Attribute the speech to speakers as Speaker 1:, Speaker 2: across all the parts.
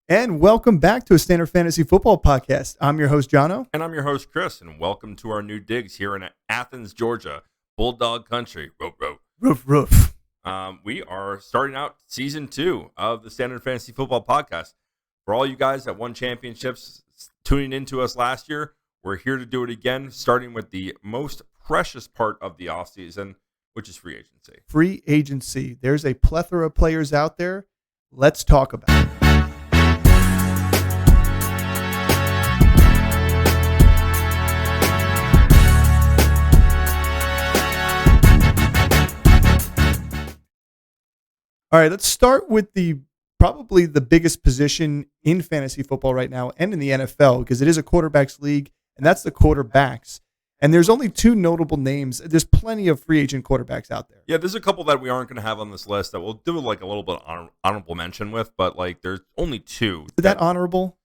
Speaker 1: And welcome back to a Standard Fantasy Football Podcast. I'm your host, Jono.
Speaker 2: And I'm your host, Chris, and welcome to our new digs here in Athens, Georgia, Bulldog Country.
Speaker 1: Roof, roof.
Speaker 2: We are starting out season 2 of the Standard Fantasy Football Podcast. For all you guys that won championships, tuning into us last year, we're here to do it again, starting with the most precious part of the offseason, which is free agency.
Speaker 1: Free agency. There's a plethora of players out there. Let's talk about it. All right, let's start with probably the biggest position in fantasy football right now and in the NFL, because it is a quarterbacks league, and that's the quarterbacks. And there's only two notable names. There's plenty of free agent quarterbacks out there.
Speaker 2: Yeah, there's a couple that we aren't going to have on this list that we'll do like a little bit of honorable mention with, but like there's only two.
Speaker 1: Is that honorable?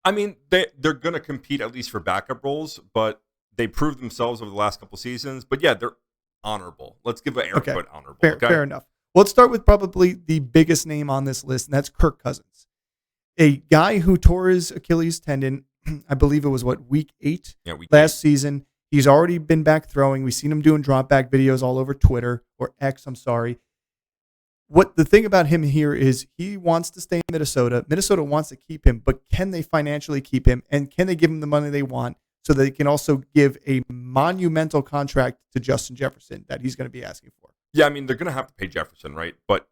Speaker 2: I mean, they're going to compete at least for backup roles, but they proved themselves over the last couple seasons. But yeah, they're honorable. Let's give an air quote honorable.
Speaker 1: Fair enough. Well, let's start with probably the biggest name on this list, and that's Kirk Cousins, a guy who tore his Achilles tendon. I believe it was week 8 last season. He's already been back throwing. We've seen him doing drop back videos all over Twitter, or X, I'm sorry. What the thing about him here is he wants to stay in Minnesota. Minnesota wants to keep him, but can they financially keep him? And can they give him the money they want so that they can also give a monumental contract to Justin Jefferson that he's going to be asking for?
Speaker 2: Yeah, I mean, they're going to have to pay Jefferson, right? But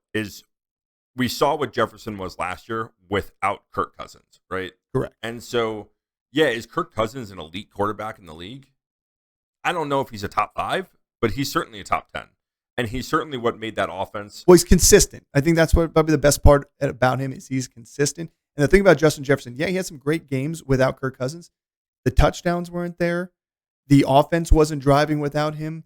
Speaker 2: we saw what Jefferson was last year without Kirk Cousins, right?
Speaker 1: Correct.
Speaker 2: And so, yeah, is Kirk Cousins an elite quarterback in the league? I don't know if he's a top 5, but he's certainly a top 10. And he's certainly what made that offense.
Speaker 1: Well, he's consistent. I think that's what probably the best part about him is he's consistent. And the thing about Justin Jefferson, yeah, he had some great games without Kirk Cousins. The touchdowns weren't there. The offense wasn't driving without him.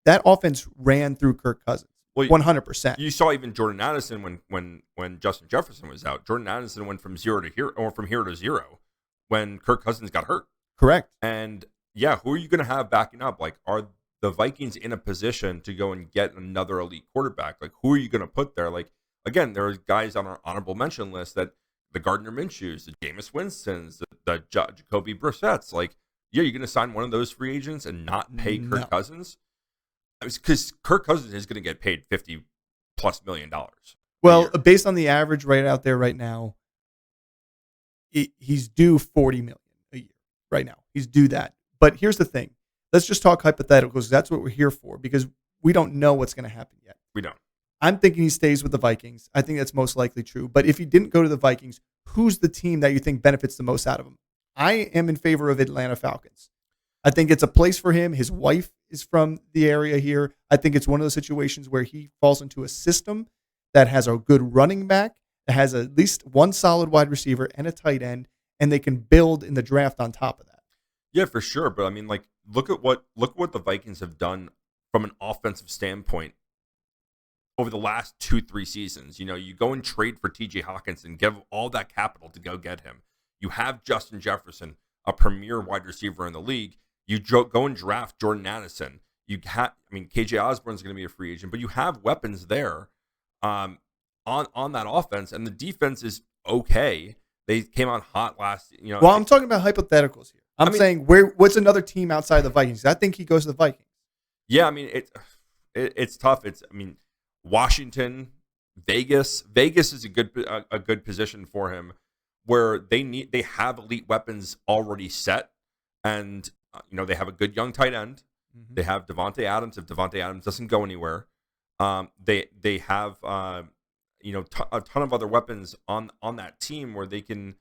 Speaker 1: That offense ran through Kirk Cousins, 100%.
Speaker 2: You saw even Jordan Addison when Justin Jefferson was out. Jordan Addison went from zero to zero when Kirk Cousins got hurt.
Speaker 1: Correct.
Speaker 2: And yeah, who are you going to have backing up? Like, are the Vikings in a position to go and get another elite quarterback? Like, who are you going to put there? Like, again, there are guys on our honorable mention list that the Gardner Minshews, the Jameis Winstons, the Jacoby Brissett's. Like, yeah, you're going to sign one of those free agents and not pay Kirk Cousins? Because Kirk Cousins is going to get paid $50+ million.
Speaker 1: Well, based on the average right out there right now, he's due $40 million a year right now. He's due that. But here's the thing. Let's just talk hypotheticals. That's what we're here for, because we don't know what's going to happen yet.
Speaker 2: We don't.
Speaker 1: I'm thinking he stays with the Vikings. I think that's most likely true. But if he didn't go to the Vikings, who's the team that you think benefits the most out of him? I am in favor of Atlanta Falcons. I think it's a place for him. His wife is from the area here. I think it's one of those situations where he falls into a system that has a good running back, that has at least one solid wide receiver and a tight end, and they can build in the draft on top of that.
Speaker 2: Yeah, for sure. But I mean, like, look at what the Vikings have done from an offensive standpoint over the last 2-3 seasons. You know, you go and trade for TJ Hawkinson, give all that capital to go get him. You have Justin Jefferson, a premier wide receiver in the league. You go and draft Jordan Addison. KJ Osborne's going to be a free agent, but you have weapons there on that offense, and the defense is okay. They came on hot last.
Speaker 1: Well, I'm talking about hypotheticals here. I'm saying what's another team outside the Vikings? I think he goes to the Vikings.
Speaker 2: Yeah, I mean it's tough. Washington, Vegas. Vegas is a good position for him, where they have elite weapons already set, and they have a good young tight end. Mm-hmm. They have Devontae Adams. If Devontae Adams doesn't go anywhere, they have a ton of other weapons on that team where they can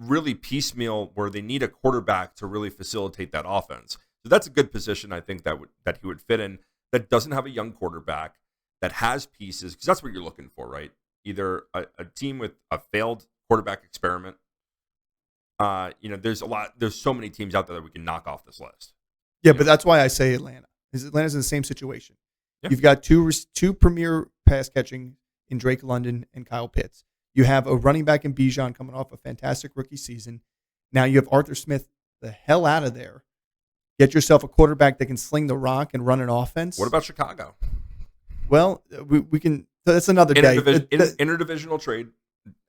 Speaker 2: really piecemeal, where they need a quarterback to really facilitate that offense. So that's a good position, I think, that he would fit in, that doesn't have a young quarterback, that has pieces, because that's what you're looking for, right? Either a team with a failed quarterback experiment. There's so many teams out there that we can knock off this list.
Speaker 1: Yeah, but that's why I say Atlanta. Atlanta's in the same situation. Yeah. You've got two premier pass catching in Drake London and Kyle Pitts. You have a running back in Bijan coming off a fantastic rookie season. Now you have Arthur Smith the hell out of there. Get yourself a quarterback that can sling the rock and run an offense.
Speaker 2: What about Chicago?
Speaker 1: Well, we can. That's another day.
Speaker 2: Interdivisional trade.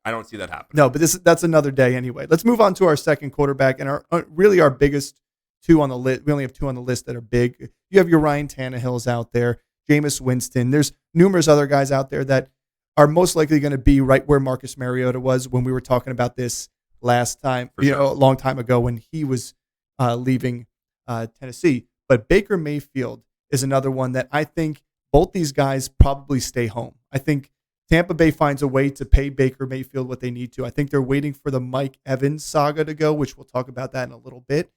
Speaker 2: I don't see that happening.
Speaker 1: No, but that's another day anyway. Let's move on to our second quarterback and our biggest two on the list. We only have two on the list that are big. You have your Ryan Tannehills out there, Jameis Winston. There's numerous other guys out there that are most likely going to be right where Marcus Mariota was when we were talking about this last time, a long time ago when he was leaving Tennessee. But Baker Mayfield is another one that I think both these guys probably stay home. I think Tampa Bay finds a way to pay Baker Mayfield what they need to. I think they're waiting for the Mike Evans saga to go, which we'll talk about that in a little bit.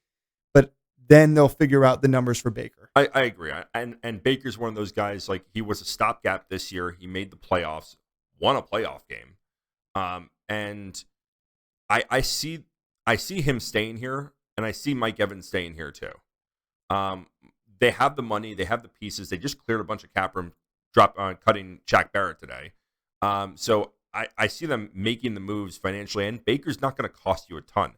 Speaker 1: But then they'll figure out the numbers for Baker.
Speaker 2: I agree. And Baker's one of those guys, like he was a stopgap this year. He made the playoffs, won a playoff game. And I see him staying here, and I see Mike Evans staying here too. They have the money, they have the pieces. They just cleared a bunch of cap room, cutting Shaq Barrett today. So I see them making the moves financially, and Baker's not going to cost you a ton.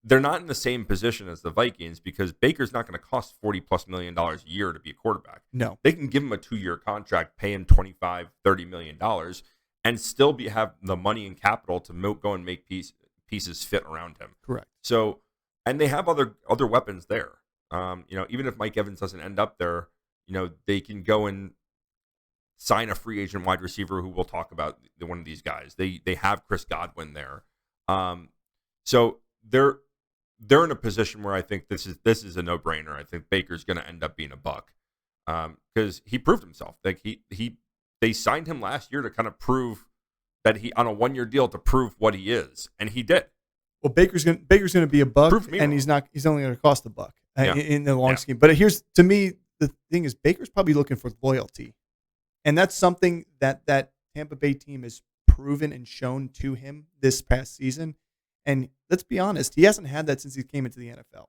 Speaker 2: They're not in the same position as the Vikings because Baker's not going to cost $40+ million a year to be a quarterback.
Speaker 1: No.
Speaker 2: They can give him a 2-year contract, pay him $25-30 million, and still have the money and capital to go and make pieces fit around him.
Speaker 1: Correct.
Speaker 2: So, and they have other weapons there. Even if Mike Evans doesn't end up there, they can go and sign a free agent wide receiver who we'll talk about, one of these guys. They have Chris Godwin there. So they're in a position where I think this is a no-brainer. I think Baker's going to end up being a buck because he proved himself. Like they signed him last year to kind of prove that he on a 1-year deal to prove what he is, and he did.
Speaker 1: Well, Baker's going to be a buck, and he's only going to cost a buck in the long scheme. But to me, the thing is Baker's probably looking for loyalty, and that's something that Tampa Bay team has proven and shown to him this past season. And let's be honest, he hasn't had that since he came into the NFL.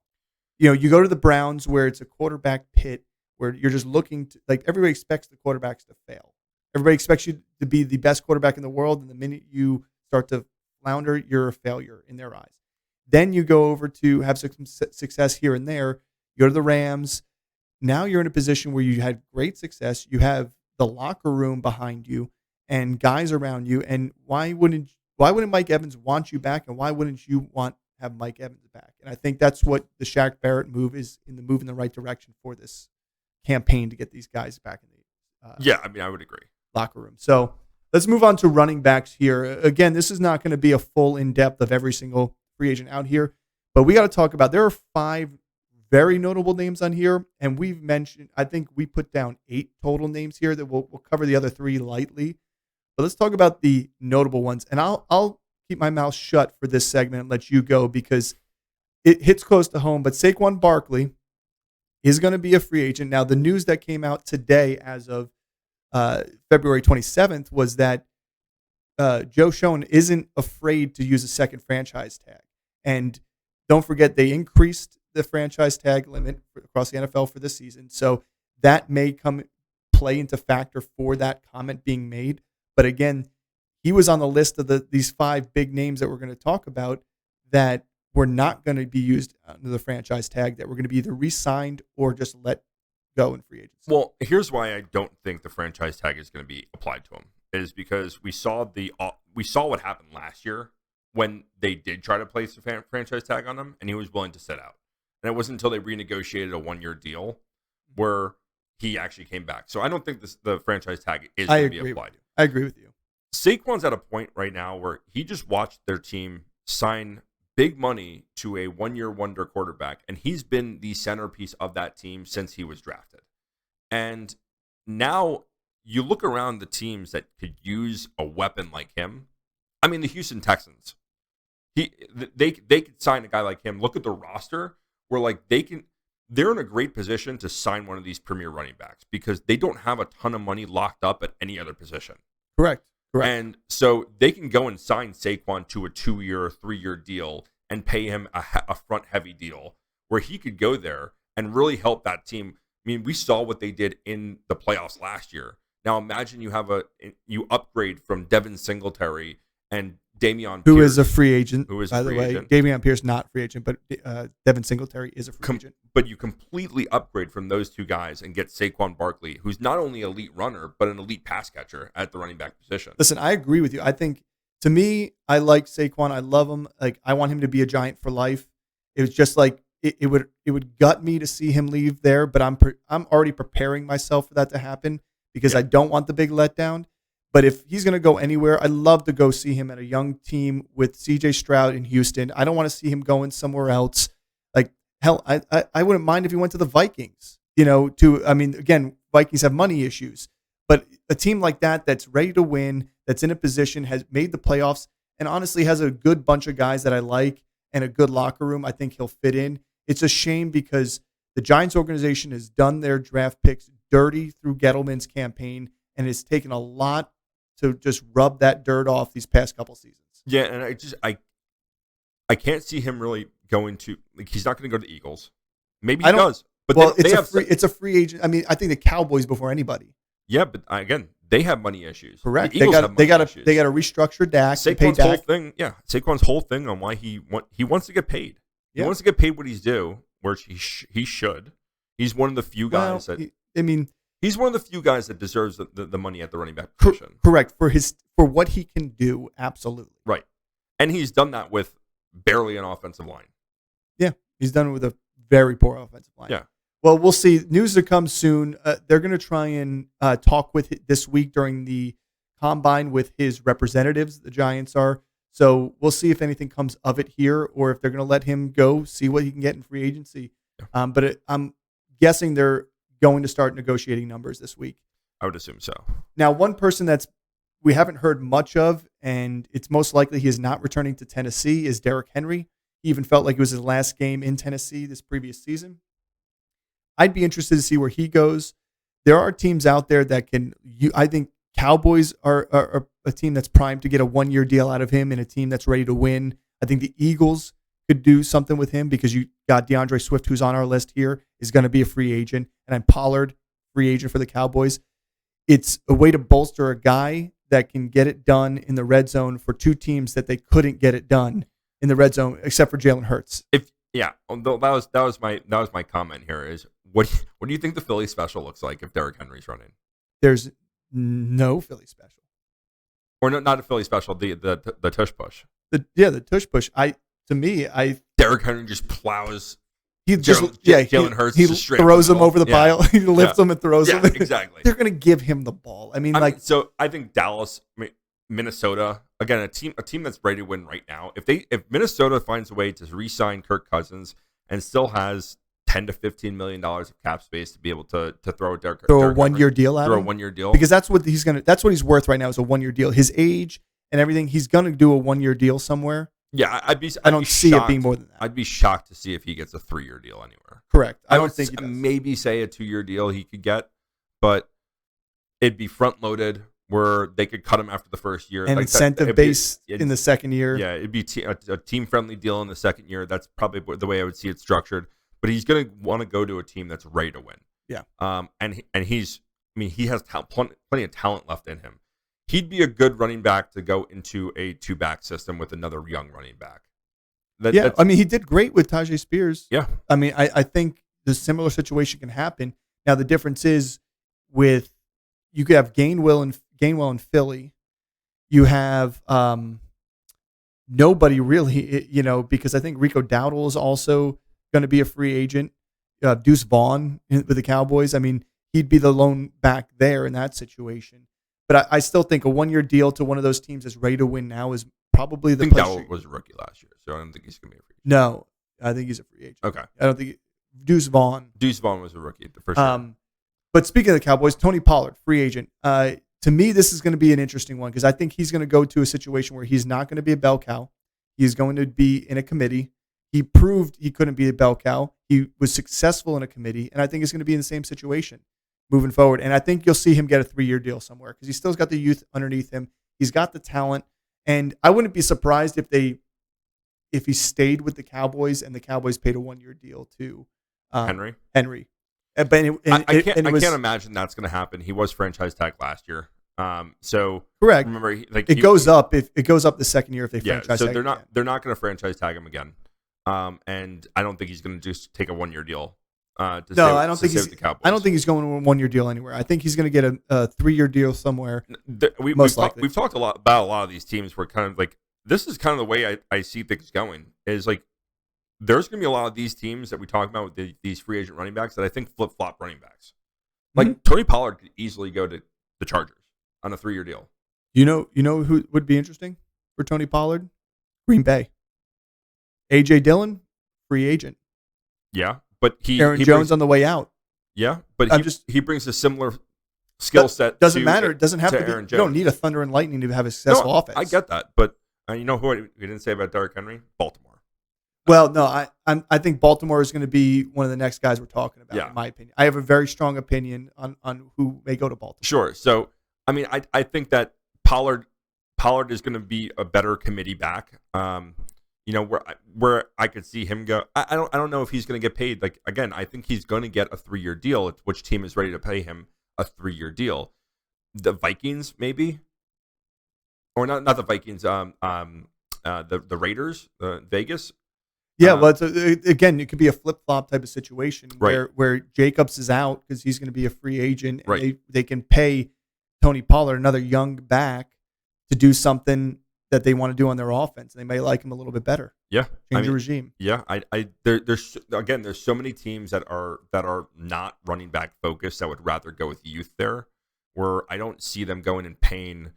Speaker 1: You go to the Browns where it's a quarterback pit where you're just looking to, like, everybody expects the quarterbacks to fail. Everybody expects you to be the best quarterback in the world, and the minute you start to flounder, you're a failure in their eyes. Then you go over to have some success here and there. You go to the Rams. Now you're in a position where you had great success. You have the locker room behind you and guys around you. And why wouldn't Mike Evans want you back? And why wouldn't you have Mike Evans back? And I think that's what the Shaq Barrett move is, in the right direction for this campaign to get these guys back in the
Speaker 2: I would agree.
Speaker 1: Locker room. So let's move on to running backs here. Again, this is not going to be a full in-depth of every single free agent out here, but we got to talk about, there are 5 very notable names on here, and we've mentioned, I think we put down 8 total names here that we'll cover the other 3 lightly. But let's talk about the notable ones, and I'll keep my mouth shut for this segment and let you go because it hits close to home. But Saquon Barkley is going to be a free agent. Now, the news that came out today as of February 27th was that Joe Schoen isn't afraid to use a second franchise tag. And don't forget, they increased the franchise tag limit across the NFL for this season. So that may play into factor for that comment being made. But again, he was on the list of these 5 big names that we're going to talk about that were not going to be used under the franchise tag, that were going to be either re-signed or just let go in free agency.
Speaker 2: Well, here's why I don't think the franchise tag is going to be applied to him, is because we saw what happened last year when they did try to place a franchise tag on him, and he was willing to sit out. And it wasn't until they renegotiated a 1-year deal where he actually came back. So I don't think the franchise tag is going to be applied.
Speaker 1: I agree with you.
Speaker 2: Saquon's at a point right now where he just watched their team sign big money to a 1-year wonder quarterback, and he's been the centerpiece of that team since he was drafted. And now you look around the teams that could use a weapon like him. I mean, the Houston Texans. They could sign a guy like him. Look at the roster where they're in a great position to sign one of these premier running backs because they don't have a ton of money locked up at any other position.
Speaker 1: Correct.
Speaker 2: And so they can go and sign Saquon to a 2-year or 3-year deal and pay him a front-heavy deal where he could go there and really help that team. I mean, we saw what they did in the playoffs last year. Now imagine you upgrade from Devin Singletary and Dameon Pierce,
Speaker 1: who is a free agent,
Speaker 2: by the way.
Speaker 1: Dameon Pierce, not free agent, but Devin Singletary is a free agent.
Speaker 2: But you completely upgrade from those 2 guys and get Saquon Barkley, who's not only an elite runner, but an elite pass catcher at the running back position.
Speaker 1: Listen, I agree with you. I think to me, I like Saquon. I love him. Like, I want him to be a Giant for life. It was just like it would gut me to see him leave there, but I'm already preparing myself for that to happen because I don't want the big letdown. But if he's going to go anywhere, I'd love to go see him at a young team with C.J. Stroud in Houston. I don't want to see him going somewhere else. Like, hell, I wouldn't mind if he went to the Vikings. Again, Vikings have money issues. But a team like that that's ready to win, that's in a position, has made the playoffs, and honestly has a good bunch of guys that I like and a good locker room, I think he'll fit in. It's a shame because the Giants organization has done their draft picks dirty through Gettleman's campaign and has taken a lot to just rub that dirt off these past couple seasons.
Speaker 2: Yeah, and I can't see him really going to, like, he's not going to go to the Eagles. Maybe he does. But
Speaker 1: it's a free agent. I mean, I think the Cowboys before anybody.
Speaker 2: Yeah, but again, they have money issues.
Speaker 1: Correct.
Speaker 2: The Eagles have money issues.
Speaker 1: They got to restructure Dak.
Speaker 2: Saquon's whole thing on why he wants to get paid. He wants to get paid what he's due, which he should. He's one of the few guys he's one of the few guys that deserves the money at the running back position.
Speaker 1: Correct. For what he can do, absolutely.
Speaker 2: Right. And he's done that with barely an offensive line.
Speaker 1: Yeah, he's done it with a very poor offensive line.
Speaker 2: Yeah.
Speaker 1: Well, we'll see. News to come soon. They're going to try and talk with this week during the combine with his representatives, the Giants are. So we'll see if anything comes of it here or if they're going to let him go, see what he can get in free agency. Yeah. I'm guessing they're going to start negotiating numbers this week.
Speaker 2: I would assume so.
Speaker 1: Now, one person we haven't heard much of, and it's most likely he is not returning to Tennessee, is Derrick Henry. He even felt like it was his last game in Tennessee this previous season. I'd be interested to see where he goes. There are teams out there that I think Cowboys are a team that's primed to get a one-year deal out of him and a team that's ready to win. I think the Eagles could do something with him because you got DeAndre Swift, who's on our list here, is going to be a free agent, and I'm Pollard, free agent for the Cowboys. It's a way to bolster a guy that can get it done in the red zone for two teams that they couldn't get it done in the red zone except for Jalen Hurts.
Speaker 2: That was my comment here is what do you think the Philly special looks like if Derrick Henry's running?
Speaker 1: There's no Philly special.
Speaker 2: Or not a Philly special, the tush push.
Speaker 1: The tush push.
Speaker 2: Derrick Henry just plows.
Speaker 1: Jalen
Speaker 2: Hurts.
Speaker 1: He throws him over the pile. He lifts him and throws him.
Speaker 2: Exactly.
Speaker 1: They're going to give him the ball.
Speaker 2: So I think Dallas, Minnesota, again, a team that's ready to win right now. If Minnesota finds a way to re-sign Kirk Cousins and still has $10 to $15 million of cap space to be able to throw
Speaker 1: a one-year deal at him.
Speaker 2: Throw a one-year deal
Speaker 1: because that's what he's worth right now is a one-year deal. His age and everything, he's going to do a one-year deal somewhere.
Speaker 2: Yeah,
Speaker 1: I don't see it being more than that.
Speaker 2: I'd be shocked to see if he gets a 3-year deal anywhere.
Speaker 1: Correct.
Speaker 2: I don't think maybe say a 2-year deal he could get, but it'd be front loaded where they could cut him after the first year
Speaker 1: and incentive based in the second year.
Speaker 2: Yeah, it'd be a team friendly deal in the second year. That's probably the way I would see it structured. But he's going to want to go to a team that's ready to win.
Speaker 1: Yeah.
Speaker 2: And he has plenty of talent left in him. He'd be a good running back to go into a 2-back system with another young running back.
Speaker 1: He did great with Tajay Spears.
Speaker 2: Yeah.
Speaker 1: I think the similar situation can happen. Now, the difference is you could have Gainwell in Philly. You have nobody really, because I think Rico Dowdle is also going to be a free agent. Deuce Vaughn with the Cowboys. He'd be the lone back there in that situation. But I still think a one-year deal to one of those teams that's ready to win now is probably the push.
Speaker 2: I think Dowdle was a rookie last year, so I don't think he's going to be a free agent.
Speaker 1: No, I think he's a free agent.
Speaker 2: Okay.
Speaker 1: I don't think Deuce Vaughn
Speaker 2: was a rookie for sure.
Speaker 1: But speaking of the Cowboys, Tony Pollard, free agent. To me, this is going to be an interesting one because I think he's going to go to a situation where he's not going to be a bell cow. He's going to be in a committee. He proved he couldn't be a bell cow. He was successful in a committee, and I think he's going to be in the same situation moving forward. And I think you'll see him get a 3-year deal somewhere because he still's got the youth underneath him. He's got the talent. And I wouldn't be surprised if he stayed with the Cowboys and the Cowboys paid a 1-year deal to
Speaker 2: Henry.
Speaker 1: I
Speaker 2: can't imagine that's going to happen. He was franchise tagged last year. So
Speaker 1: correct.
Speaker 2: Remember,
Speaker 1: it goes up if it goes up the second year if they franchise.
Speaker 2: So they're not going to franchise tag him again. And I don't think he's going to just take a 1-year deal.
Speaker 1: I don't think he's. I don't think he's going to a 1 year deal anywhere. I think he's going to get a 3 year deal somewhere. We've
Speaker 2: talked about a lot of these teams where kind of like this is kind of the way I see things going. Is like there's going to be a lot of these teams that we talk about with these free agent running backs that I think flip flop running backs. Like Tony Pollard could easily go to the Chargers on a 3 year deal.
Speaker 1: You know who would be interesting for Tony Pollard? Green Bay. AJ Dillon, free agent.
Speaker 2: Yeah. But
Speaker 1: Aaron Jones on the way out.
Speaker 2: Yeah, but he brings a similar skill set.
Speaker 1: Doesn't matter. It doesn't have to be.
Speaker 2: Aaron Jones.
Speaker 1: You don't need a thunder and lightning to have a successful offense.
Speaker 2: I get that, but you know who we didn't say about Derrick Henry? Baltimore.
Speaker 1: Well, no, I think Baltimore is going to be one of the next guys we're talking about. In my opinion, I have a very strong opinion on who may go to Baltimore.
Speaker 2: Sure. So I mean, I think that Pollard is going to be a better committee back. You know, where I could see him go. I don't know if he's going to get paid. Like again, I think he's going to get a 3 year deal. It's which team is ready to pay him a 3 year deal? The Vikings, maybe, or not the Vikings. The Raiders, Vegas.
Speaker 1: Yeah, well, again, it could be a flip flop type of situation where Jacobs is out because he's going to be a free agent, and they can pay Tony Pollard, another young back, to do something that they want to do on their offense. They may like him a little bit better.
Speaker 2: Yeah,
Speaker 1: change the regime.
Speaker 2: Yeah, there's so many teams that are not running back focused that would rather go with youth there, where I don't see them going and paying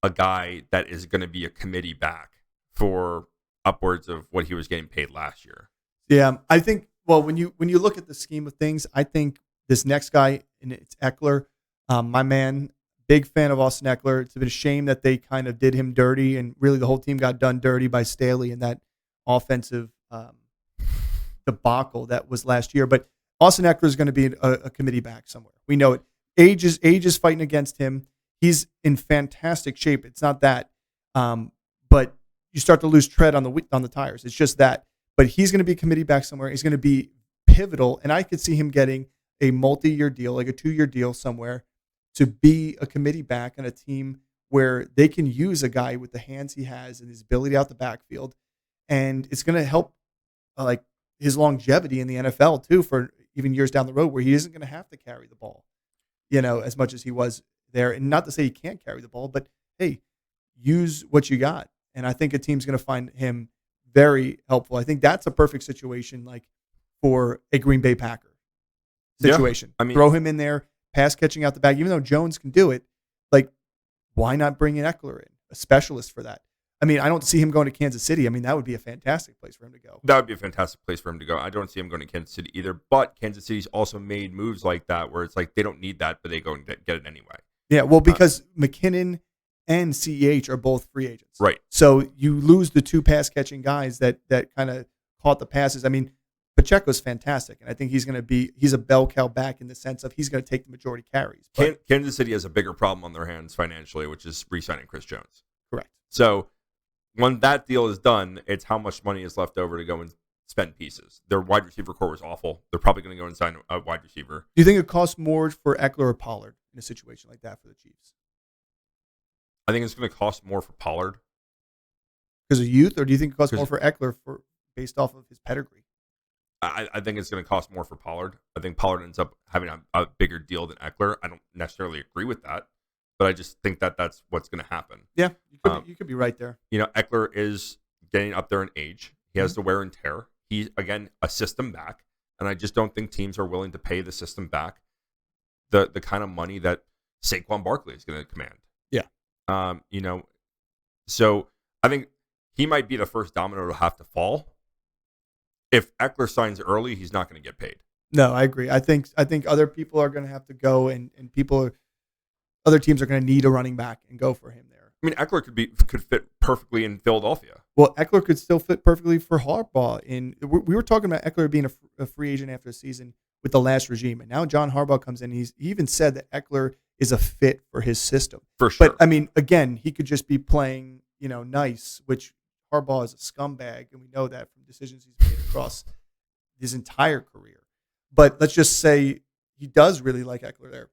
Speaker 2: a guy that is going to be a committee back for upwards of what he was getting paid last year. Yeah,
Speaker 1: I think. Well, when you look at the scheme of things, I think this next guy, and it's Eckler, my man. Big fan of Austin Eckler. It's a bit of a shame that they kind of did him dirty, and really the whole team got done dirty by Staley in that offensive debacle that was last year. But Austin Eckler is going to be a committee back somewhere. We know it. Age is fighting against him. He's in fantastic shape. It's not that, but you start to lose tread on the tires. It's just that. But he's going to be a committee back somewhere. He's going to be pivotal, and I could see him getting a multi-year deal, like a 2 year deal somewhere, to be a committee back on a team where they can use a guy with the hands he has and his ability out the backfield. And it's going to help like his longevity in the NFL too, for even years down the road, where he isn't going to have to carry the ball, as much as he was there. And not to say he can't carry the ball, but hey, use what you got. And I think a team's going to find him very helpful. I think that's a perfect situation, like for a Green Bay Packer situation. Yeah, I mean, throw him in there. Pass catching out the back, even though Jones can do it, like, why not bring in Eckler in, a specialist for that? I mean, I don't see him going to Kansas City. I mean, that would be a fantastic place for him to go.
Speaker 2: That would be a fantastic place for him to go. I don't see him going to Kansas City either, but Kansas City's also made moves like that where it's like they don't need that, but they go and get it anyway.
Speaker 1: Yeah, well, because McKinnon and CEH are both free agents.
Speaker 2: Right.
Speaker 1: So you lose the two pass-catching guys that kind of caught the passes. I mean, Pacheco's fantastic, and I think he's a bell cow back in the sense of he's going to take the majority carries.
Speaker 2: Kansas City has a bigger problem on their hands financially, which is re-signing Chris Jones.
Speaker 1: Correct.
Speaker 2: So when that deal is done, it's how much money is left over to go and spend pieces. Their wide receiver core was awful. They're probably going to go and sign a wide receiver.
Speaker 1: Do you think it costs more for Eckler or Pollard in a situation like that for the Chiefs?
Speaker 2: I think it's going to cost more for Pollard.
Speaker 1: Because of youth, or do you think it costs more for Eckler based off of his pedigree?
Speaker 2: I think it's going to cost more for Pollard. I think Pollard ends up having a bigger deal than Eckler. I don't necessarily agree with that, but I just think that that's what's going to happen.
Speaker 1: Yeah, you could be right there.
Speaker 2: Eckler is getting up there in age. He has the wear and tear. He's, again, a system back, and I just don't think teams are willing to pay the system back the kind of money that Saquon Barkley is going to command.
Speaker 1: Yeah.
Speaker 2: So I think he might be the first domino to have to fall. If Eckler signs early, he's not going to get paid.
Speaker 1: No, I agree. I think other people are going to have to go, and other teams are going to need a running back and go for him there.
Speaker 2: I mean, Eckler could fit perfectly in Philadelphia.
Speaker 1: Well, Eckler could still fit perfectly for Harbaugh. We were talking about Eckler being a free agent after a season with the last regime, and now John Harbaugh comes in. He even said that Eckler is a fit for his system.
Speaker 2: For sure.
Speaker 1: But I mean, again, he could just be playing, nice, which Harbaugh is a scumbag, and we know that from decisions he's made across his entire career. But let's just say he does really like Eckler there.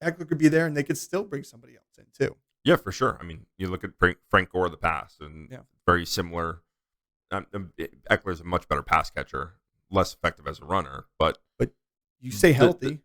Speaker 1: Eckler could be there, and they could still bring somebody else in too.
Speaker 2: Yeah, for sure. I mean, you look at Frank Gore of the past, and very similar. Eckler is a much better pass catcher, less effective as a runner, but
Speaker 1: You stay healthy.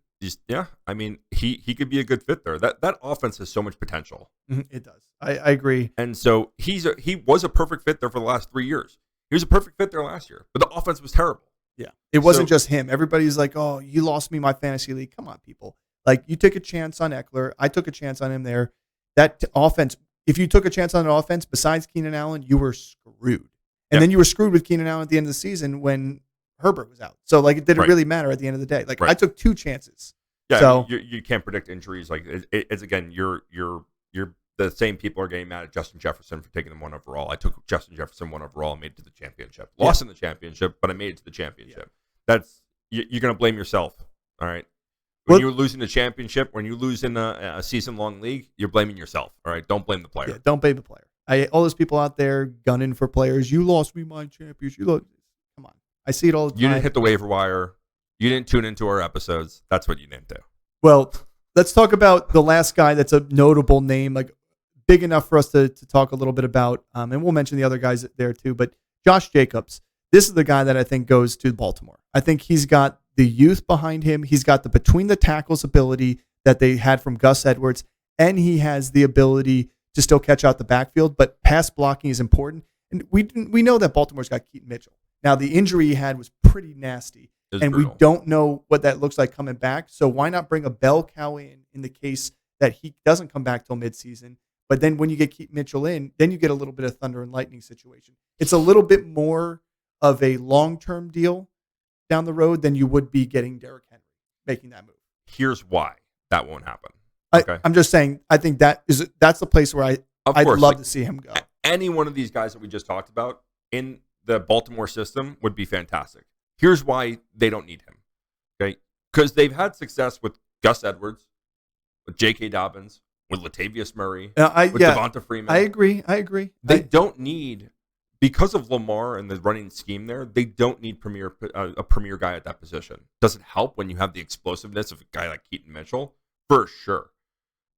Speaker 2: Yeah, I mean, he could be a good fit there. That offense has so much potential.
Speaker 1: It does. I agree.
Speaker 2: And so he was a perfect fit there for the last 3 years. He was a perfect fit there last year, but the offense was terrible.
Speaker 1: Yeah, it wasn't just him. Everybody's like, "Oh, you lost me my fantasy league." Come on, people. Like, you took a chance on Eckler. I took a chance on him there. That offense. If you took a chance on an offense besides Keenan Allen, you were screwed. And then you were screwed with Keenan Allen at the end of the season when Herbert was out. So, like, it didn't really matter at the end of the day. Like, I took 2 chances.
Speaker 2: Yeah,
Speaker 1: so
Speaker 2: you can't predict injuries. Like, it's again, you're the same people are getting mad at Justin Jefferson for taking them 1 overall. I took Justin Jefferson 1 overall and made it to the championship. Lost in the championship, but I made it to the championship. That's you're going to blame yourself. All right. When you're losing the championship, when you lose in a season-long league, you're blaming yourself. All right. Don't blame the player.
Speaker 1: Yeah, don't blame the player. All those people out there gunning for players. You lost me my championship. Come on. I see it all the time.
Speaker 2: You didn't hit the waiver wire. You didn't tune into our episodes. That's what you didn't do.
Speaker 1: Well, let's talk about the last guy that's a notable name, like big enough for us to talk a little bit about, and we'll mention the other guys there too, but Josh Jacobs. This is the guy that I think goes to Baltimore. I think he's got the youth behind him. He's got the between the tackles ability that they had from Gus Edwards, and he has the ability to still catch out the backfield, but pass blocking is important. And we know that Baltimore's got Keaton Mitchell. Now, the injury he had was pretty nasty, and brutal. We don't know what that looks like coming back. So why not bring a bell cow in the case that he doesn't come back till midseason? But then when you get Keaton Mitchell in, then you get a little bit of thunder and lightning situation. It's a little bit more of a long-term deal down the road than you would be getting Derrick Henry making that move.
Speaker 2: Here's why that won't happen. Okay?
Speaker 1: I'm just saying, I think that's the place where I'd love to see him go.
Speaker 2: Any one of these guys that we just talked about in the Baltimore system would be fantastic. Here's why they don't need him. Okay? Because they've had success with Gus Edwards, with J.K. Dobbins, with Latavius Murray, with Devonta Freeman.
Speaker 1: I agree.
Speaker 2: They don't need, because of Lamar and the running scheme there, they don't need a premier guy at that position. Does it help when you have the explosiveness of a guy like Keaton Mitchell? For sure.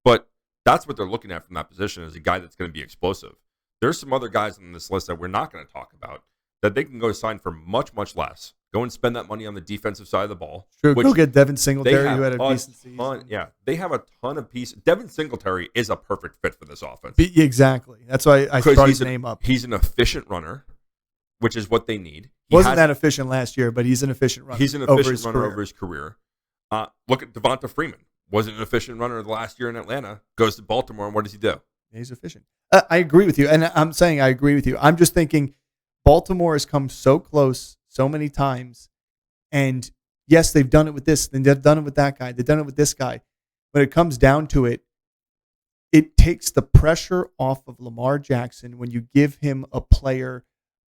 Speaker 2: But that's what they're looking at from that position, is a guy that's going to be explosive. There's some other guys on this list that we're not going to talk about that they can go sign for much, much less. Go and spend that money on the defensive side of the ball.
Speaker 1: Sure, go get Devin Singletary, who had a decent season.
Speaker 2: Yeah, they have a ton of pieces. Devin Singletary is a perfect fit for this offense.
Speaker 1: Exactly. That's why I brought his name up.
Speaker 2: He's an efficient runner, which is what they need.
Speaker 1: Wasn't that efficient last year, but he's an efficient runner.
Speaker 2: He's an efficient runner over his career. Look at Devonta Freeman. Wasn't an efficient runner the last year in Atlanta. Goes to Baltimore, and what does he do?
Speaker 1: He's efficient. I agree with you, and I'm saying I agree with you. I'm just thinking Baltimore has come so close so many times, and yes, they've done it with this, and they've done it with that guy, they've done it with this guy. When it comes down to it, it takes the pressure off of Lamar Jackson when you give him a player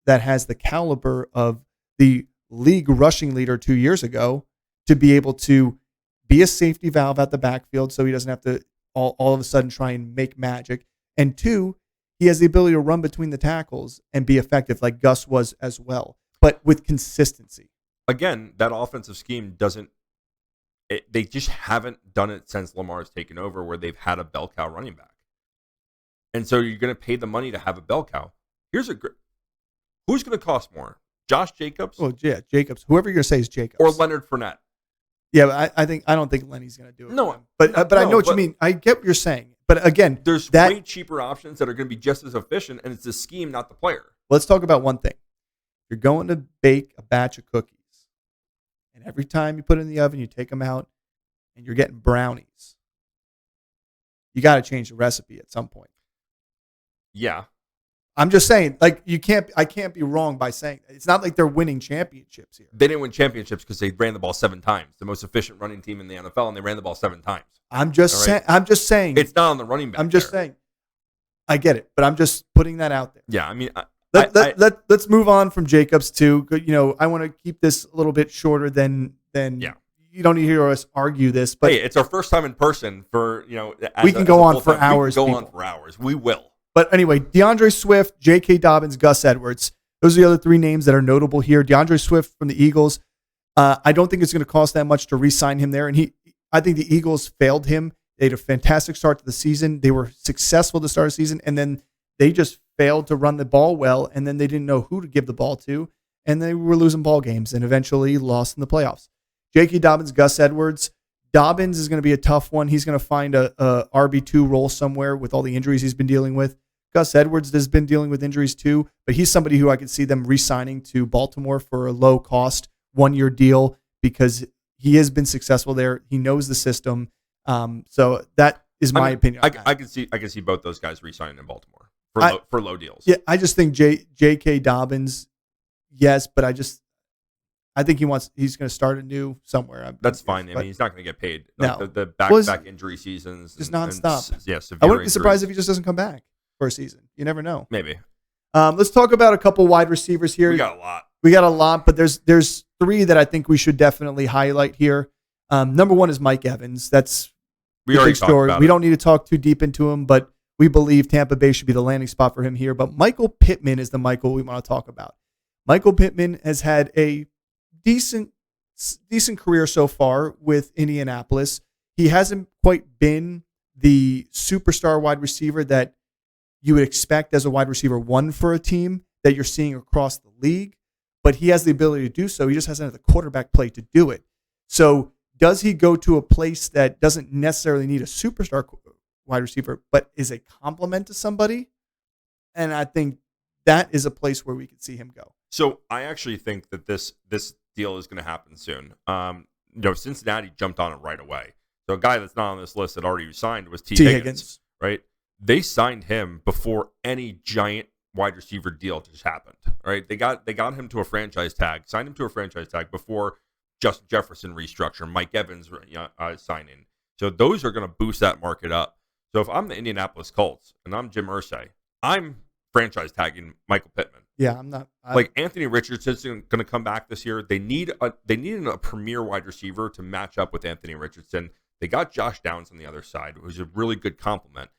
Speaker 1: that has the caliber of the league rushing leader 2 years ago to be able to be a safety valve at the backfield so he doesn't have to all of a sudden try and make magic. And 2, he has the ability to run between the tackles and be effective like Gus was as well, but with consistency.
Speaker 2: Again, that offensive scheme they just haven't done it since Lamar's taken over, where they've had a bell cow running back. And so you're going to pay the money to have a bell cow. Who's going to cost more? Josh Jacobs?
Speaker 1: Oh, yeah, Jacobs. Whoever you're going to say is Jacobs.
Speaker 2: Or Leonard Fournette.
Speaker 1: Yeah, but I don't think Lenny's going to do it.
Speaker 2: No,
Speaker 1: but I know what you mean. I get what you're saying. But again,
Speaker 2: there's way cheaper options that are going to be just as efficient, and it's the scheme, not the player.
Speaker 1: Let's talk about one thing. You're going to bake a batch of cookies, and every time you put it in the oven, you take them out, and you're getting brownies. You got to change the recipe at some point.
Speaker 2: Yeah.
Speaker 1: I'm just saying, like, I can't be wrong by saying that. It's not like they're winning championships here.
Speaker 2: They didn't win championships because they ran the ball 7 times. The most efficient running team in the NFL, and they ran the ball 7 times.
Speaker 1: I'm just saying.
Speaker 2: It's not on the running back.
Speaker 1: I'm just saying. I get it, but I'm just putting that out there.
Speaker 2: Yeah, I mean,
Speaker 1: let's move on from Jacobs to, I want to keep this a little bit shorter than
Speaker 2: yeah.
Speaker 1: You don't need to hear us argue this, but
Speaker 2: hey, it's our first time in person for,
Speaker 1: we can go on for hours.
Speaker 2: We can go on for hours. We will.
Speaker 1: But anyway, DeAndre Swift, J.K. Dobbins, Gus Edwards. Those are the other 3 names that are notable here. DeAndre Swift from the Eagles. I don't think it's going to cost that much to re-sign him there. And I think the Eagles failed him. They had a fantastic start to the season. They were successful to start the season, and then they just failed to run the ball well, and then they didn't know who to give the ball to, and they were losing ball games and eventually lost in the playoffs. J.K. Dobbins, Gus Edwards. Dobbins is going to be a tough one. He's going to find a RB2 role somewhere with all the injuries he's been dealing with. Gus Edwards has been dealing with injuries too, but he's somebody who I could see them re-signing to Baltimore for a low-cost 1-year deal because he has been successful there. He knows the system. So that is my opinion.
Speaker 2: I can see both those guys re-signing in Baltimore for low deals.
Speaker 1: Yeah, I just think J.K. Dobbins, yes, but I think he's going to start anew somewhere.
Speaker 2: That's fine. I mean, he's not going to get paid.
Speaker 1: No.
Speaker 2: The back injury seasons.
Speaker 1: Just nonstop.
Speaker 2: Severe
Speaker 1: I wouldn't be
Speaker 2: injuries.
Speaker 1: surprised if he just doesn't come back for a season. You never know.
Speaker 2: Maybe.
Speaker 1: Let's talk about a couple wide receivers here.
Speaker 2: We got
Speaker 1: a lot, but there's 3 that I think we should definitely highlight here. Number 1 is Mike Evans. That's
Speaker 2: we already talked about
Speaker 1: We don't need to talk too deep into him, but we believe Tampa Bay should be the landing spot for him here. But Michael Pittman is the Michael we want to talk about. Michael Pittman has had a decent career so far with Indianapolis. He hasn't quite been the superstar wide receiver that you would expect as a wide receiver 1 for a team that you're seeing across the league, but he has the ability to do so. He just hasn't had the quarterback play to do it. So does he go to a place that doesn't necessarily need a superstar wide receiver, but is a complement to somebody? And I think that is a place where we could see him go.
Speaker 2: So I actually think that this deal is going to happen soon. Cincinnati jumped on it right away. So a guy that's not on this list that already signed was T. Higgins, right? They signed him before any giant wide receiver deal just happened, right? They got him to a franchise tag, signed him to a franchise tag before Justin Jefferson restructure, Mike Evans signing. So those are going to boost that market up. So if I'm the Indianapolis Colts and I'm Jim Irsay, I'm franchise tagging Michael Pittman.
Speaker 1: Yeah, I'm not.
Speaker 2: Like Anthony Richardson's going to come back this year. They need a premier wide receiver to match up with Anthony Richardson. They got Josh Downs on the other side, who's a really good compliment.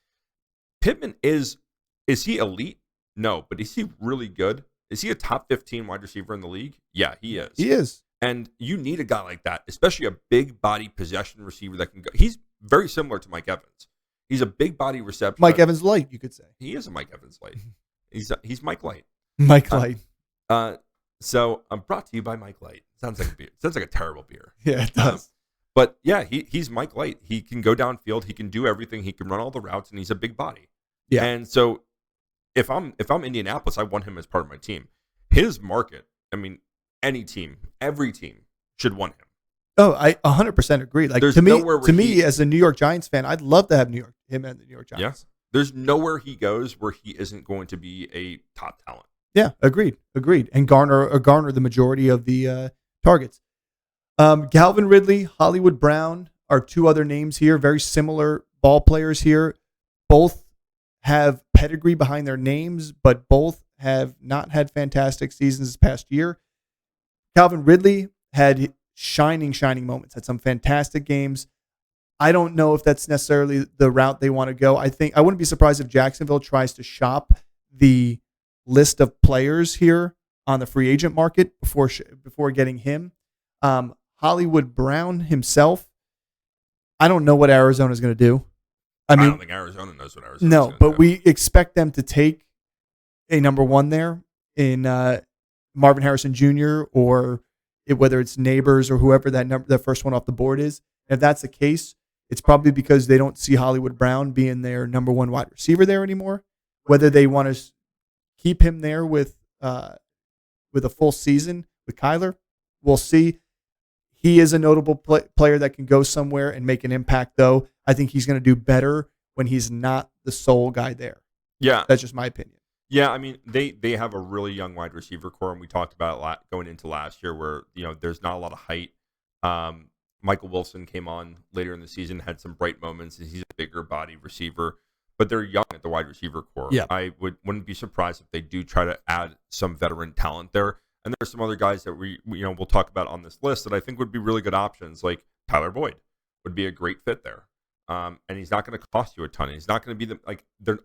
Speaker 2: Pittman is he elite? No, but is he really good? Is he a top 15 wide receiver in the league? Yeah, he is.
Speaker 1: He is.
Speaker 2: And you need a guy like that, especially a big body possession receiver that can go. He's very similar to Mike Evans. He's a big body reception.
Speaker 1: Mike Evans light, you could say.
Speaker 2: He is a Mike Evans light. He's Mike Light.
Speaker 1: Mike Light.
Speaker 2: So I'm brought to you by Mike Light. Sounds like a beer. Sounds like a terrible beer.
Speaker 1: Yeah, it does.
Speaker 2: But yeah, he's Mike Light. He can go downfield. He can do everything. He can run all the routes, and he's a big body.
Speaker 1: Yeah.
Speaker 2: And so if I'm Indianapolis, I want him as part of my team. His market. I mean, any team, every team should want him.
Speaker 1: Oh, I 100% agree. Like
Speaker 2: There's
Speaker 1: to me, as a New York Giants fan, I'd love to have him and the New York Giants.
Speaker 2: Yeah. There's nowhere he goes where he isn't going to be a top talent.
Speaker 1: Yeah, agreed, and garner the majority of the targets. Calvin Ridley, Hollywood Brown are 2 other names here. Very similar ball players here. Both have pedigree behind their names, but both have not had fantastic seasons this past year. Calvin Ridley had shining moments, had some fantastic games. I don't know if that's necessarily the route they want to go. I wouldn't be surprised if Jacksonville tries to shop the list of players here on the free agent market before getting him. Hollywood Brown himself, I don't know what Arizona's going to do.
Speaker 2: I don't think Arizona knows what Arizona's going to do.
Speaker 1: No, but we expect them to take a number 1 there in Marvin Harrison Jr. or whether it's Neighbors or whoever that first one off the board is. If that's the case, it's probably because they don't see Hollywood Brown being their number 1 wide receiver there anymore. Whether they want to keep him there with a full season with Kyler, we'll see. He is a notable player that can go somewhere and make an impact, though. I think he's going to do better when he's not the sole guy there.
Speaker 2: Yeah.
Speaker 1: That's just my opinion.
Speaker 2: Yeah, I mean, they have a really young wide receiver core, and we talked about it a lot going into last year where, there's not a lot of height. Michael Wilson came on later in the season, had some bright moments, and he's a bigger body receiver. But they're young at the wide receiver core.
Speaker 1: Yeah.
Speaker 2: I wouldn't be surprised if they do try to add some veteran talent there. And there's some other guys that we'll talk about on this list that I think would be really good options. Like Tyler Boyd would be a great fit there. And he's not going to cost you a ton. He's not going to be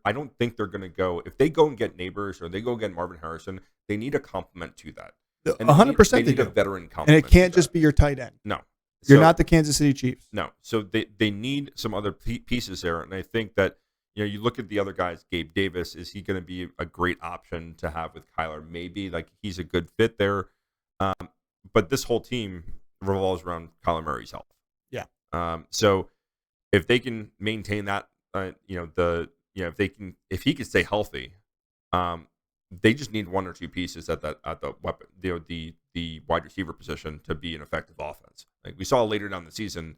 Speaker 2: I don't think they're going to go, if they go and get Neighbors or they go get Marvin Harrison, they need a complement to that.
Speaker 1: 100%
Speaker 2: they need a veteran complement.
Speaker 1: And it can't just be your tight end.
Speaker 2: No.
Speaker 1: You're not the Kansas City Chiefs.
Speaker 2: No. So they need some other pieces there. And I think that, you look at the other guys, Gabe Davis, is he going to be a great option to have with Kyler? Maybe, he's a good fit there. But this whole team, revolves around Kyler Murray's health.
Speaker 1: Yeah.
Speaker 2: So if they can maintain that, if he can stay healthy, they just need one or two pieces at the weapon, the wide receiver position to be an effective offense. Like we saw later down the season,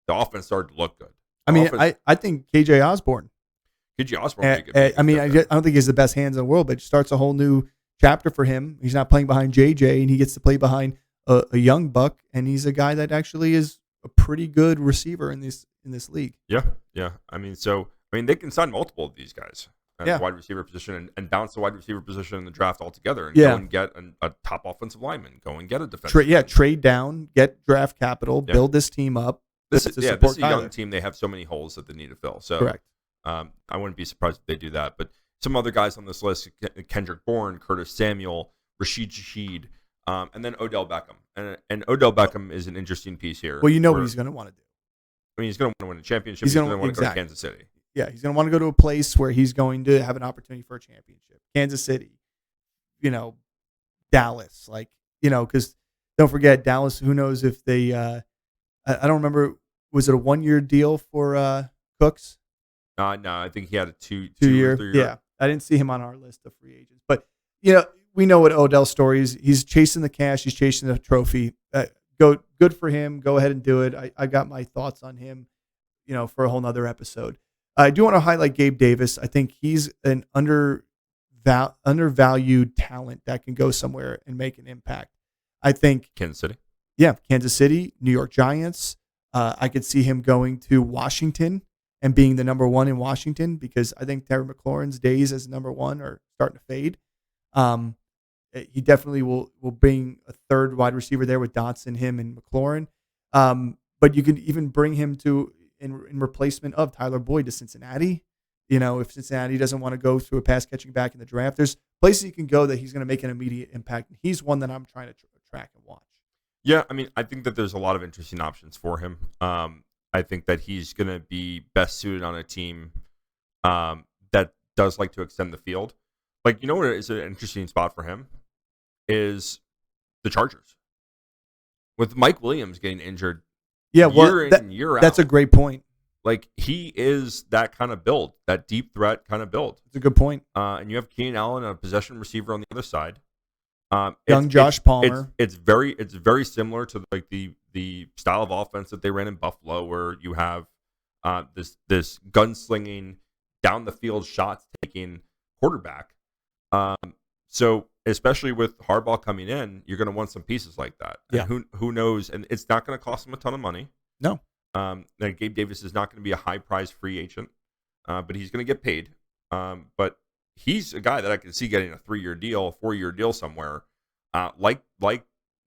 Speaker 2: the offense started to look good.
Speaker 1: I think KJ Osborne.
Speaker 2: KJ Osborne.
Speaker 1: I don't think he's the best hands in the world, but it starts a whole new chapter for him. He's not playing behind JJ, and he gets to play behind a young buck, and he's a guy that actually is a pretty good receiver in this league.
Speaker 2: Yeah. They can sign multiple of these guys at the wide receiver position and bounce the wide receiver position in the draft altogether and go and get a top offensive lineman, go and get a defensive
Speaker 1: trade down, get draft capital, build this team up.
Speaker 2: This is a young team. They have so many holes that they need to fill. So
Speaker 1: correct.
Speaker 2: I wouldn't be surprised if they do that. But some other guys on this list: Kendrick Bourne, Curtis Samuel, Rashid Shaheed, and then Odell Beckham. And Odell Beckham is an interesting piece here.
Speaker 1: Well, what he's going to want to do.
Speaker 2: I mean, he's going to want to win a championship. He's going to want to go to Kansas City.
Speaker 1: Yeah, he's going to want to go to a place where he's going to have an opportunity for a championship. Kansas City, Dallas, because don't forget Dallas. Who knows if they? I don't remember. Was it a 1-year deal for Cooks?
Speaker 2: No, I think he had a
Speaker 1: 2-year.
Speaker 2: 3 year.
Speaker 1: Yeah, I didn't see him on our list of free agents, but we know what Odell's story is. He's chasing the cash. He's chasing the trophy. Good for him. Go ahead and do it. I got my thoughts on him, for a whole nother episode. I do want to highlight Gabe Davis. I think he's an undervalued talent that can go somewhere and make an impact. I think
Speaker 2: Kansas City.
Speaker 1: Yeah, Kansas City, New York Giants. I could see him going to Washington and being the number one in Washington because I think Terry McLaurin's days as number one are starting to fade. He definitely will bring a third wide receiver there with Dotson, him, and McLaurin. But you could even bring him to in replacement of Tyler Boyd to Cincinnati. If Cincinnati doesn't want to go through a pass catching back in the draft, there's places he can go that he's going to make an immediate impact. He's one that I'm trying to track and watch.
Speaker 2: Yeah, I think that there's a lot of interesting options for him. I think that he's going to be best suited on a team that does like to extend the field. What is an interesting spot for him is the Chargers. With Mike Williams getting injured year in and year out.
Speaker 1: That's a great point.
Speaker 2: He is that kind of build, that deep threat kind of build.
Speaker 1: It's a good point.
Speaker 2: And you have Keenan Allen, a possession receiver on the other side.
Speaker 1: Young Josh Palmer.
Speaker 2: It's very similar to the style of offense that they ran in Buffalo, where you have this gunslinging, down the field shots taking quarterback. So especially with Harbaugh coming in, you're going to want some pieces like that.
Speaker 1: Yeah.
Speaker 2: And who knows? And it's not going to cost him a ton of money.
Speaker 1: No.
Speaker 2: Gabe Davis is not going to be a high prize free agent, but he's going to get paid. But he's a guy that I can see getting a 3-year deal, a 4-year deal somewhere, like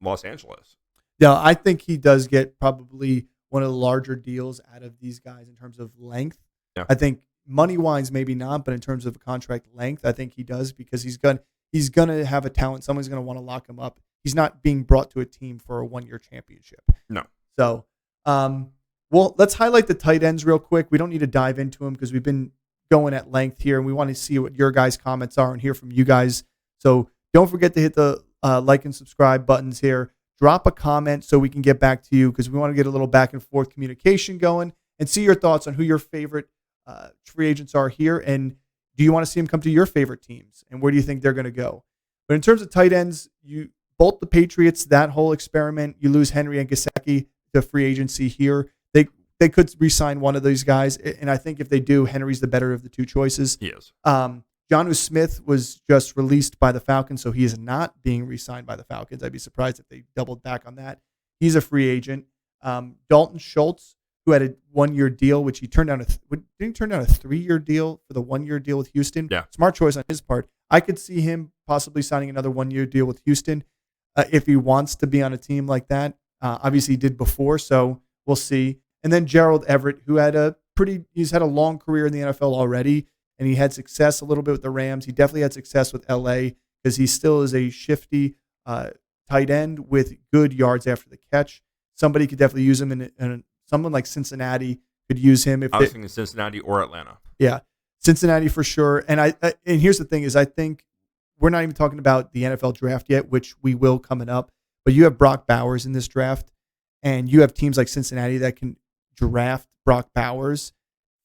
Speaker 2: Los Angeles.
Speaker 1: Yeah, I think he does get probably one of the larger deals out of these guys in terms of length.
Speaker 2: Yeah.
Speaker 1: I think money-wise, maybe not, but in terms of contract length, I think he does because he's gonna have a talent. Someone's gonna want to lock him up. He's not being brought to a team for a 1-year championship.
Speaker 2: No.
Speaker 1: So, well, let's highlight the tight ends real quick. We don't need to dive into them because we've been going at length here, and we want to see what your guys' comments are and hear from you guys. So don't forget to hit the like and subscribe buttons here. Drop a comment so we can get back to you because we want to get a little back and forth communication going and see your thoughts on who your favorite free agents are here, and do you want to see them come to your favorite teams, and where do you think they're going to go? But in terms of tight ends, you bolt the Patriots, that whole experiment, you lose Henry and Gesicki to free agency here. They could re-sign one of these guys, and I think if they do, Henry's the better of the two choices.
Speaker 2: He is.
Speaker 1: Jonnu Smith was just released by the Falcons, so he is not being re-signed by the Falcons. I'd be surprised if they doubled back on that. He's a free agent. Dalton Schultz, who had a 1-year deal, which he turned down didn't he turn down a 3-year deal for the 1-year deal with Houston?
Speaker 2: Yeah.
Speaker 1: Smart choice on his part. I could see him possibly signing another 1-year deal with Houston if he wants to be on a team like that. Obviously, he did before, so we'll see. And then Gerald Everett, who he's had a long career in the NFL already, and he had success a little bit with the Rams. He definitely had success with LA because he still is a shifty tight end with good yards after the catch. Somebody could definitely use him in someone like Cincinnati could use him.
Speaker 2: I was thinking Cincinnati or Atlanta.
Speaker 1: Yeah, Cincinnati for sure. And here's the thing is I think we're not even talking about the NFL draft yet, which we will coming up. But you have Brock Bowers in this draft. and you have teams like Cincinnati that can draft Brock Bowers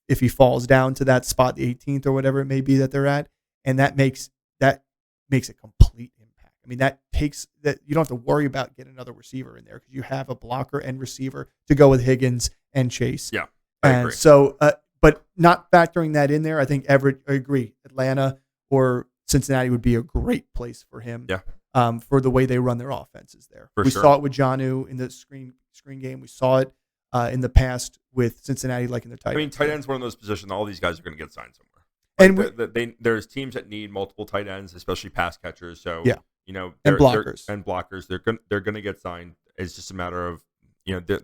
Speaker 1: if he falls down to that spot, the 18th or whatever it may be that they're at, and that makes a complete impact. I mean, that takes that you don't have to worry about getting another receiver in there because you have a blocker and receiver to go with Higgins and Chase.
Speaker 2: Yeah, I agree.
Speaker 1: So, but not factoring that in there, I think I agree. Atlanta or Cincinnati would be a great place for him.
Speaker 2: Yeah.
Speaker 1: For the way they run their offenses there. We saw it with Jonnu in the screen game. We saw it in the past with Cincinnati, like in the tight end.
Speaker 2: I mean, tight end's one of those positions all these guys are going to get signed somewhere. And there's teams that need multiple tight ends, especially pass catchers. So,
Speaker 1: and blockers.
Speaker 2: They're going to get signed. It's just a matter of,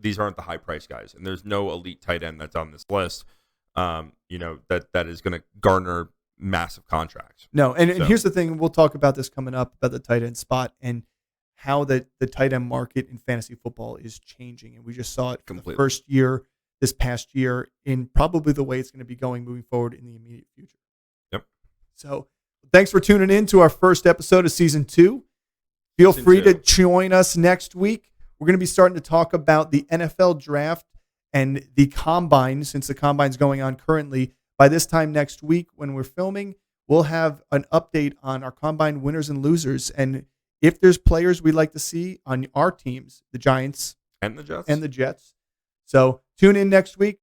Speaker 2: these aren't the high price guys. And there's no elite tight end that's on this list, that is going to garner massive contracts.
Speaker 1: No, and here's the thing. We'll talk about this coming up about the tight end spot and how the tight end market in fantasy football is changing. And we just saw it completely. The first year, this past year, in probably the way it's going to be going moving forward in the immediate future.
Speaker 2: Yep.
Speaker 1: So thanks for tuning in to our first episode of season 2. Feel free to join us next week. We're going to be starting to talk about the NFL draft and the combine, since the combine's going on currently. By this time next week, when we're filming, we'll have an update on our combine winners and losers. And if there's players we'd like to see on our teams, the Giants
Speaker 2: and the Jets.
Speaker 1: So tune in next week.